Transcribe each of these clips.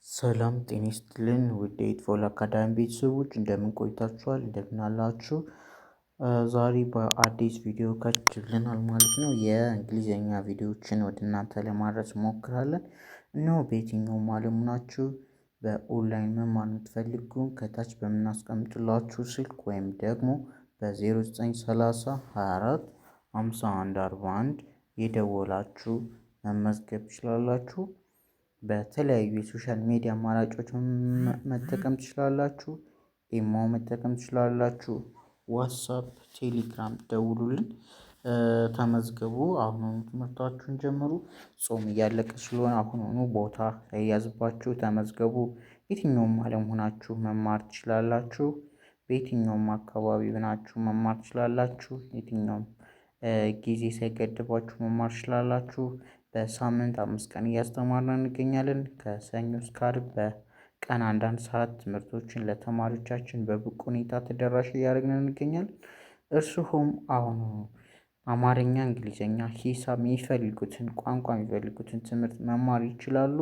ሰላም ጤና ይስጥልን ውድ የኢትፎል አካዳሚ ቤተሰቦች እንደምን ቆይታችኋል? እንደምን አላችሁ? ዛሬ በአዲስ ቪዲዮ ከች ብለናል ማለት ነው። የእንግሊዘኛ ቪዲዮዎችን ወደ እናንተ ለማድረስ እንሞክራለን። እነሆ በየትኛውም ዓለም ናችሁ በኦንላይን መማር የምትፈልጉ ከታች በምናስቀምጥላችሁ ስልክ ወይም ደግሞ በ0930 24 51 41 የደወላችሁ መመዝገብ ትችላላችሁ። በተለያዩ የሶሻል ሚዲያ አማራጮች መጠቀም ትችላላችሁ። ኢሞ መጠቀም ትችላላችሁ። ዋትሳፕ፣ ቴሌግራም ደውሉልን፣ ተመዝገቡ። አሁኑኑ ትምህርታችሁን ጀምሩ። ጾም እያለቀ ስለሆነ አሁኑኑ ቦታ ሳይያዝባችሁ ተመዝገቡ። የትኛውም ዓለም ሆናችሁ መማር ትችላላችሁ። በየትኛውም አካባቢ ሆናችሁ መማር ትችላላችሁ። የትኛውም ጊዜ ሳይገድባችሁ መማር ትችላላችሁ። በሳምንት 5 ቀን እያስተማርን እንገኛለን። ከሰኞ እስከ ዓርብ በቀን አንዳንድ ሰዓት ትምህርቶችን ለተማሪዎቻችን በብቁ ሁኔታ ተደራሽ እያደረግን እንገኛለን። እርስዎም አሁኑ አማርኛ፣ እንግሊዘኛ፣ ሂሳብ የሚፈልጉትን ቋንቋ የሚፈልጉትን ትምህርት መማር ይችላሉ።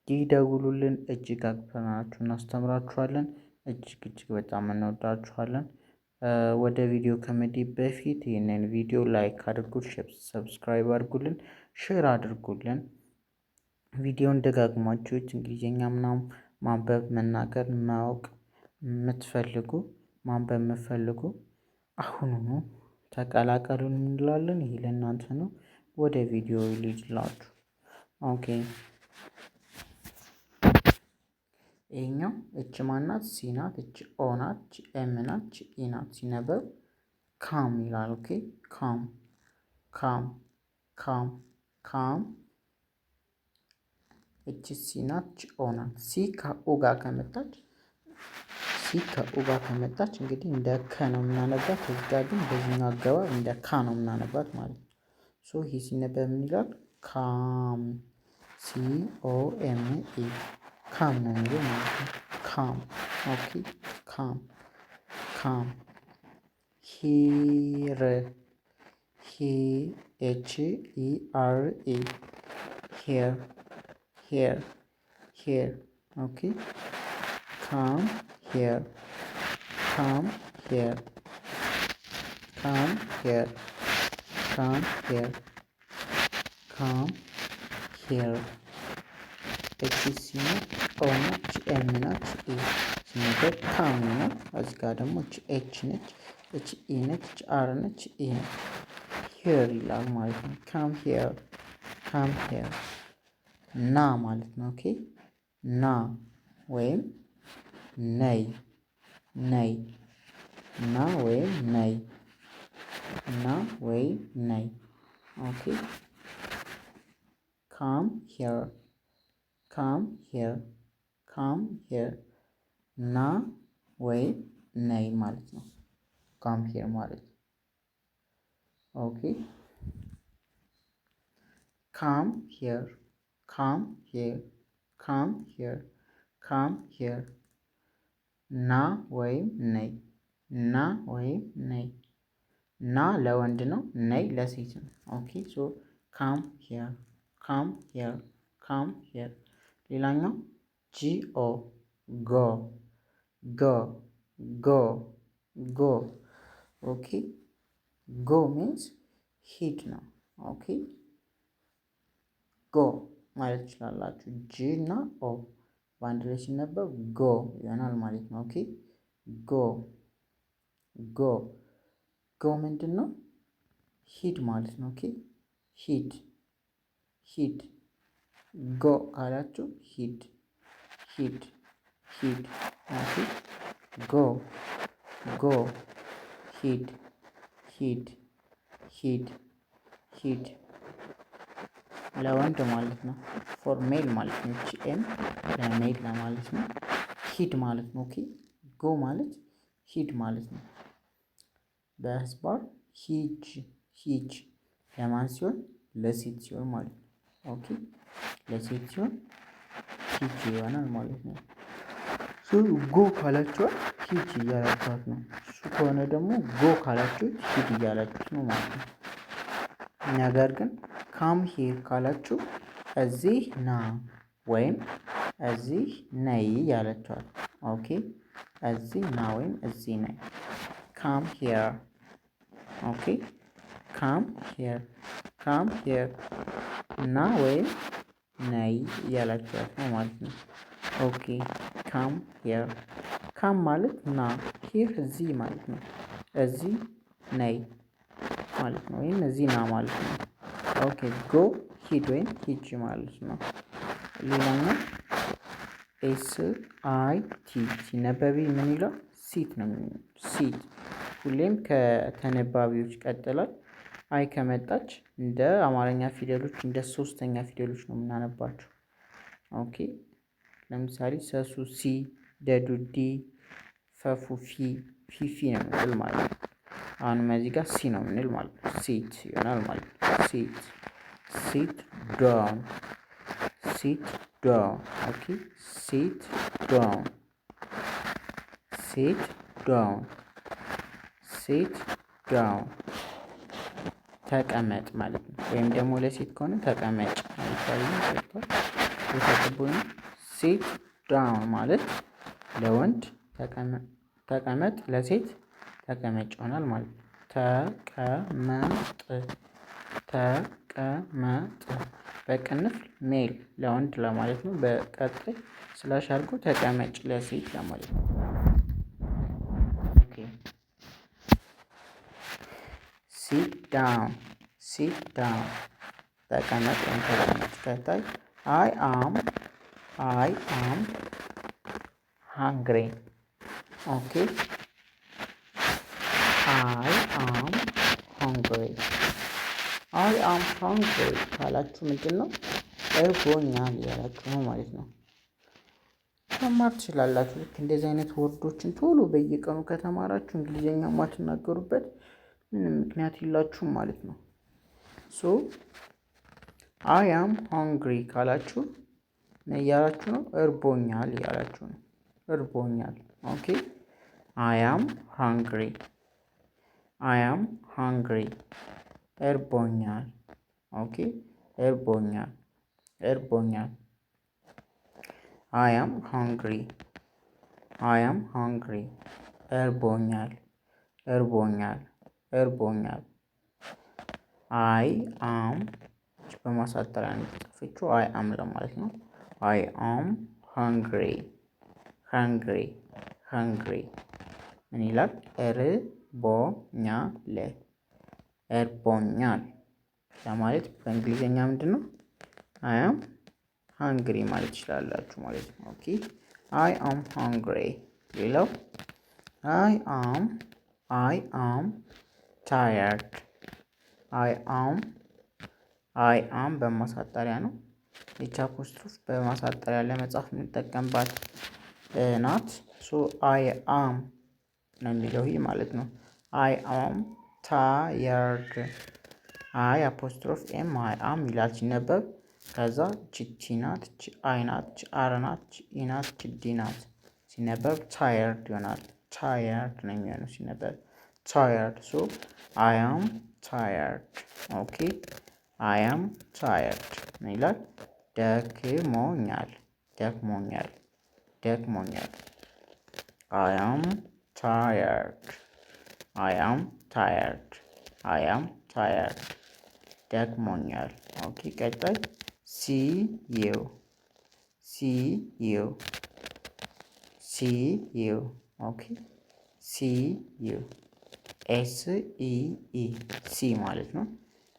ይደውሉልን። እጅግ አክብረናችሁ እናስተምራችኋለን። እጅግ በጣም እንወዳችኋለን። ወደ ቪዲዮ ከመሄዴ በፊት ይህንን ቪዲዮ ላይክ አድርጉት፣ ሰብስክራይብ አድርጉልን፣ ሼር አድርጉልን። ቪዲዮን ደጋግማችሁት እንግሊዘኛ ምናምን ማንበብ መናገር ማወቅ የምትፈልጉ ማንበብ የምትፈልጉ አሁኑኑ ተቀላቀሉን እንላለን። ይሄ ለእናንተ ነው። ወደ ቪዲዮ ልጅላችሁ። ኦኬ፣ ይሄኛው እች ማናት? ሲ ናት። እች ኦ ናት። እች ኤም ናት። እች ኢ ናት። ሲነበብ ካም ይላል። ኦኬ፣ ካም ካም ካም ካም። እች ሲ ናት። እች ኦ ናት። ሲ ከኦ ጋር ከመጣች እንግዲህ እንደ ከ ነው የምናነባት። እዚህ ጋር ግን በዚህኛው አገባብ እንደ ካ ነው የምናነባት ማለት ነው። ሶ ይሄ ሲነበብ ምን ይላል? ካም፣ ሲ ኦ ኤም ኢ ካም ነው የሚለው ማለት ነው። ካም። ኦኬ፣ ካም ካም። ሂር፣ ሂ ኤች ኢ አር ኢ ሂር ሂር ሂር። ኦኬ፣ ካም ሂር ካም ሂር ካም ሂር ካም ሂር ካም ሂር። እቺ ሲ ናት። ኦ ናት። ኤም ናት። ኢ ሲነበብ ካም ነው። እዚህ ጋር ደግሞ እቺ ኤች ነች። እቺ ኢ ነች። እቺ አር ነች። ኢ ነች። ሂር ይላል ማለት ነው። ካም ሂር ካም ሂር። ና ማለት ነው። ኦኬ፣ ና ወይም ነይ ነይ። ና ወይም ነይ ና ወይም ነይ። ኦኬ፣ ካም ሂር ካም ሂር ካም ሂር። ና ወይም ነይ ማለት ነው። ካም ሂር ማለት ነው። ኦኬ፣ ካም ሂር ካም ሂር ካም ሂር ካም ሂር። ና ወይም ነይ ና ወይም ነይ። ና ለወንድ ነው። ነይ ለሴት ነው። ኦኬ፣ ሶ ካም ሂር ካም ሂር ካም ሂር። ሌላኛው ጂኦ ጎ ጎ ጎ ጎ። ኦኬ፣ ጎ ሚንስ ሂድ ነው። ኦኬ፣ ጎ ማለት ትችላላችሁ። ጂ እና ኦ በአንድ ላይ ሲነበብ ጎ ይሆናል ማለት ነው። ኦኬ፣ ጎ ጎ ጎ ምንድን ነው? ሂድ ማለት ነው። ኦኬ፣ ሂድ ሂድ። ጎ ካላችሁ ሂድ ሂድ ሂድ። ኦኬ፣ ጎ ጎ ሂድ ሂድ ሂድ ሂድ። ለወንድ ማለት ነው። ፎር ሜል ማለት ነው። እቺ ኤም ለሜል ለማለት ነው። ሂድ ማለት ነው። ኦኬ፣ ጎ ማለት ሂድ ማለት ነው። በህዝባር ሂጅ ሂጅ ለማን ሲሆን? ለሴት ሲሆን ማለት ነው። ኦኬ፣ ለሴት ሲሆን ሂጅ ይሆናል ማለት ነው። ሶ ጎ ካላችኋት ሂጅ እያላችኋት ነው። እሱ ከሆነ ደግሞ ጎ ካላችሁት ሂድ እያላችሁት ነው ማለት ነው። ነገር ግን ካም ሂር ካላችሁ እዚህ ና ወይም እዚህ ነይ ያለችዋል። ኦኬ እዚህ ና ወይም እዚህ ነይ። ካም ሂር። ኦኬ ካም ሂር ካም ሂር ና ወይም ነይ እያላችኋት ነው ማለት ነው። ኦኬ ካም ሂር። ካም ማለት ና፣ ሂር እዚህ ማለት ነው። እዚህ ነይ ማለት ነው፣ ወይም እዚህ ና ማለት ነው። ኦኬ ጎ ሂድ ወይም ሂጅ ማለት ነው። ሌላኛው ኤስ አይ ቲ ሲነበብ ምን ይላል? ሲት ነው። ሲት ሁሌም ከተነባቢዎች ቀጥላል። አይ ከመጣች እንደ አማርኛ ፊደሎች እንደ ሶስተኛ ፊደሎች ነው የምናነባቸው። ኦኬ ለምሳሌ ሰሱ ሲ፣ ደዱ ዲ፣ ፈፉ ፊ፣ ፊፊ ነው የምንል ማለት ነው። አሁንም እዚህ ጋር ሲ ነው የምንል ማለት ነው። ሲት ይሆናል ማለት ነው። ሲት ሲት ዳውን ሲት ዳውን። ኦኬ ሲት ዳውን ሲት ዳውን ሲት ዳውን ተቀመጥ ማለት ነው። ወይም ደግሞ ለሴት ከሆነ ተቀመጭ ማለት ነው። ሲት ዳውን ማለት ለወንድ ተቀመጥ፣ ለሴት ተቀመጭ ይሆናል ማለት ነው። ተቀመጥ ተቀመጥ በቅንፍ ሜል ለወንድ ለማለት ነው። በቀጣይ ስላሽ አድርጎ ተቀመጭ ለሴት ለማለት ነው። ኦኬ ሲት ዳውን ሲት ዳውን ተቀመጥ ወይም ተቀመጥ። ቀጣይ አይ አም ሃንግሪ። ኦኬ አይ አም ሃንግሪ። አይ አም ሃንግሪ ካላችሁ ምንድን ነው? እርቦኛል ያላችሁ ነው ማለት ነው። መማር ትችላላችሁ። ልክ እንደዚህ አይነት ወርዶችን ቶሎ በየቀኑ ከተማራችሁ እንግሊዝኛ የማትናገሩበት ምንም ምክንያት የላችሁም ማለት ነው። ሶ አይ አም ሃንግሪ ካላችሁ ምን እያላችሁ ነው? እርቦኛል እያላችሁ ነው። እርቦኛል። ኦኬ አይ አም ሃንግሪ አይ አም ሃንግሪ እርቦኛል። ኦኬ እርቦኛል እርቦኛል። አይ አም ሃንግሪ አይ አም ሃንግሪ እርቦኛል እርቦኛል እርቦኛል። አይ አም በማሳጠሪያ ነው የተጻፈችው። አይ አም ለማለት ነው። አይ አም ሃንግሪ ሃንግሪ ሃንግሪ ምን ይላል? እርቦኛል እርቦኛል ለማለት በእንግሊዝኛ ምንድን ነው? አይ አም ሃንግሪ ማለት ትችላላችሁ ማለት ነው። ኦኬ አይ አም ሃንግሪ። ሌላው አይ አም ታየርድ። አይ አም በማሳጠሪያ ነው። ኤች አፖስትሮፍ በማሳጠሪያ ለመጻፍ የምንጠቀምባት ናት። ሶ አይ አም ነው የሚለው ይህ ማለት ነው። አይ አም ታየርድ። አይ አፖስትሮፍ ኤም አይ አም ይላል ሲነበብ። ከዛ ቺ ናት፣ ቺ አይ ናት፣ ቺ አር ናት፣ ቺ ኢ ናት፣ ቺ ዲ ናት። ሲነበብ ታየርድ ይሆናል። ታየርድ ነው የሚሆነው ሲነበብ ታየርድ። ሶ አይ አም ታየርድ። ኦኬ አይ አም ታየርድ ምን ይላል? ደክሞኛል ደክሞኛል ደክሞኛል። አይ አም ታየርድ አይ አም ታየርድ አይ አም ታየርድ ደክሞኛል። ኦኬ ቀጣይ ሲ ዩ ሲ ዩ ሲ ዩ ኦኬ ሲ ዩ ኤስ ኢ ኢ ሲ ማለት ነው።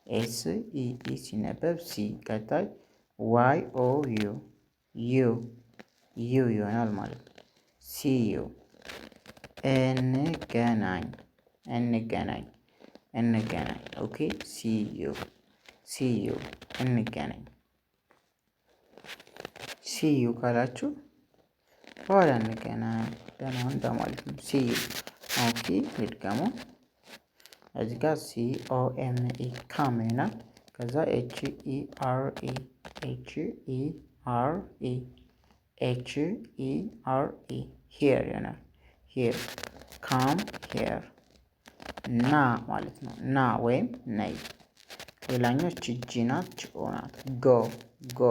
ኤስ ኢ ኢ ሲነበብ ሲ። ቀጣይ ዋይ ኦ ዩ ዩ ዩ ይሆናል ማለት ነው። ሲ ዩ እንገናኝ እንገናኝ እንገናኝ። ኦኬ ሲ ዩ ሲ ዩ እንገናኝ። ሲ ዩ ካላችሁ በኋላ እንገናኝ ደህና ሁን እንደማለት ነው። ሲ ዩ ኦኬ ልድገሙ። እዚህ ጋር ሲ ኦ ኤም ኢ ካም ይሆናል። ከዛ ኤች ኢ አር ኢ ኤች ኢ አር ኢ ኤች ኢ አር ኢ ሂር ይሆናል። ሂር ካም ሂር ና ማለት ነው። ና ወይም ነይ። ሌላኛው ጂ ናት፣ ኦ ናት። ጎ ጎ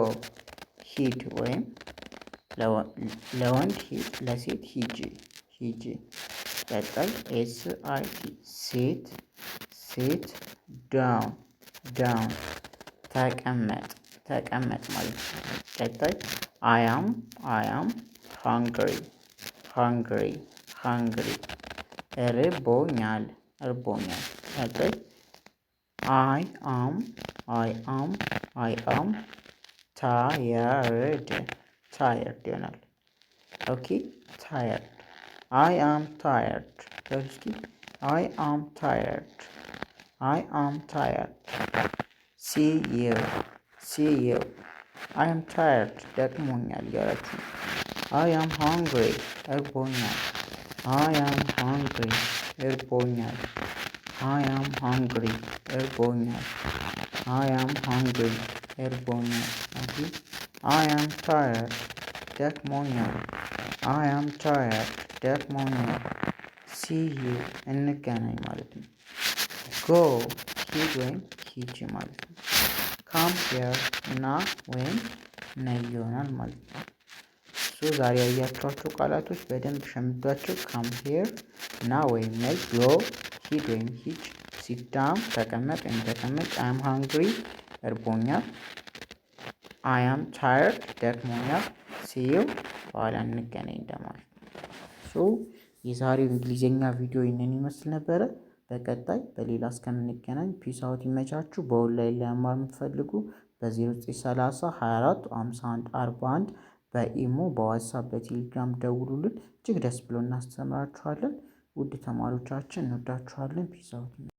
ሂድ ወይም ለወንድ ሂድ፣ ለሴት ሂጂ ሂጂ። ቀጣይ ኤስ አይ ቲ ሴት ሴት ዳውን ዳውን ተቀመጥ ተቀመጥ ማለት ነው። ቀጣይ አያም ሃንግሪ ሃንግሪ ሃንግሪ እርቦኛል እርቦኛል። ቀጣይ አይ አም ታየርድ ታየርድ ይሆናል። ኦኬ ታየርድ አይ አም ታየርድ እስኪ አይ አም ታየርድ አይ አም ታየርድ። ሲ ዩ አይ አም ታየርድ ደክሞኛል እያላችሁ። አይ አም ሃንግሪ እርቦኛል አይ አም ሃንግሪ እርቦኛል አይ አም ሃንግሪ እርቦኛል አይ አም ሃንግሪ እርቦኛል። ኦኬ አይ አም ታየርድ ደክሞኛል አይ አም ታየርድ ደክሞኛል። ሲ ዩ እንገናኝ ማለት ነው። ጎ ሂድ ወይም ሂጂ ማለት ነው። ካም ሄር ና ወይም ነይ ይሆናል ማለት ነው። ዛሬ ያያችኋቸው ቃላቶች በደንብ ሸምዷቸው። ካም ሄር ና ወይም ነይ፣ ጎ ሂድ ወይም ሂጅ፣ ሲት ዳውን ተቀመጥ ወይም ተቀመጭ፣ አይ አም ሃንግሪ እርቦኛል፣ አይ አም ታየርድ ደክሞኛል፣ ሲ ዩ በኋላ እንገናኝ እንደማለት ነው። የዛሬው እንግሊዝኛ ቪዲዮ ይህንን ይመስል ነበረ። በቀጣይ በሌላ እስከምንገናኝ ፒስ አውት ይመቻችሁ። በኦንላይን ላይ መማር የምትፈልጉ በ0930 24 51 41 በኢሞ በዋትሳፕ በቴሌግራም ደውሉልን። እጅግ ደስ ብሎ እናስተምራችኋለን። ውድ ተማሪዎቻችን እንወዳችኋለን። ፒስ አውት